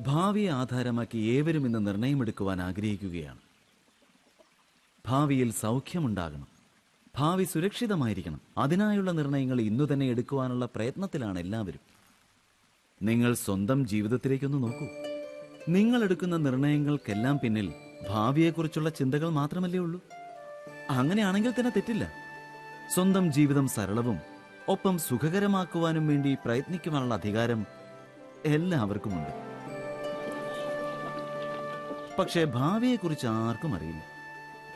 ഭാവിയെ ആധാരമാക്കി ഏവരും ഇന്ന് നിർണയമെടുക്കുവാൻ ആഗ്രഹിക്കുകയാണ്. ഭാവിയിൽ സൗഖ്യമുണ്ടാകണം, ഭാവി സുരക്ഷിതമായിരിക്കണം. അതിനായുള്ള നിർണയങ്ങൾ ഇന്നു തന്നെ എടുക്കുവാനുള്ള പ്രയത്നത്തിലാണ് എല്ലാവരും. നിങ്ങൾ സ്വന്തം ജീവിതത്തിലേക്കൊന്ന് നോക്കൂ. നിങ്ങൾ എടുക്കുന്ന നിർണയങ്ങൾക്കെല്ലാം പിന്നിൽ ഭാവിയെക്കുറിച്ചുള്ള ചിന്തകൾ മാത്രമല്ലേ ഉള്ളൂ? അങ്ങനെയാണെങ്കിൽ തന്നെ തെറ്റില്ല. സ്വന്തം ജീവിതം സരളവും ഒപ്പം സുഖകരമാക്കുവാനും വേണ്ടി പ്രയത്നിക്കുവാനുള്ള അധികാരം എല്ലാവർക്കുമുണ്ട്. പക്ഷേ ഭാവിയെക്കുറിച്ച് ആർക്കും അറിയില്ല.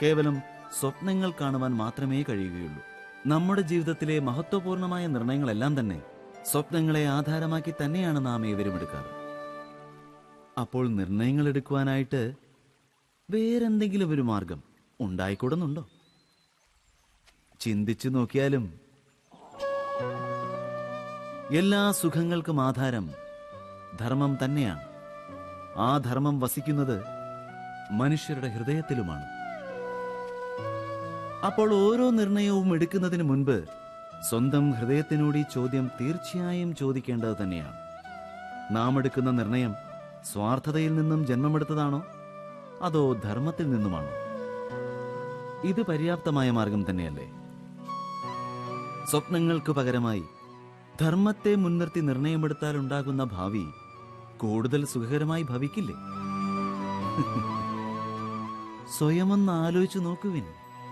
കേവലം സ്വപ്നങ്ങൾ കാണുവാൻ മാത്രമേ കഴിയുകയുള്ളൂ. നമ്മുടെ ജീവിതത്തിലെ മഹത്വപൂർണമായ നിർണയങ്ങളെല്ലാം തന്നെ സ്വപ്നങ്ങളെ ആധാരമാക്കി തന്നെയാണ് നാം ഏവരും എടുക്കാറ്. അപ്പോൾ നിർണയങ്ങൾ എടുക്കുവാനായിട്ട് വേറെന്തെങ്കിലും ഒരു മാർഗം ഉണ്ടായിക്കൂടുന്നുണ്ടോ? ചിന്തിച്ചു നോക്കിയാലും എല്ലാ സുഖങ്ങൾക്കും ആധാരം ധർമ്മം തന്നെയാണ്. ആ ധർമ്മം വസിക്കുന്നത് മനുഷ്യരുടെ ഹൃദയത്തിലുമാണ്. അപ്പോൾ ഓരോ നിർണയവും എടുക്കുന്നതിന് മുൻപ് സ്വന്തം ഹൃദയത്തിനോട് ഈ ചോദ്യം തീർച്ചയായും ചോദിക്കേണ്ടത് തന്നെയാണ്. നാം എടുക്കുന്ന നിർണയം സ്വാർത്ഥതയിൽ നിന്നും ജന്മമെടുത്തതാണോ അതോ ധർമ്മത്തിൽ നിന്നുമാണോ? ഇത് പര്യാപ്തമായ മാർഗം തന്നെയല്ലേ? സ്വപ്നങ്ങൾക്ക് പകരമായി ധർമ്മത്തെ മുൻനിർത്തി നിർണയമെടുത്താൽ ഉണ്ടാകുന്ന ഭാവി കൂടുതൽ സുഖകരമായി ഭവിക്കില്ലേ? സ്വയമൊന്ന് ആലോചിച്ചു നോക്കുവിൻ.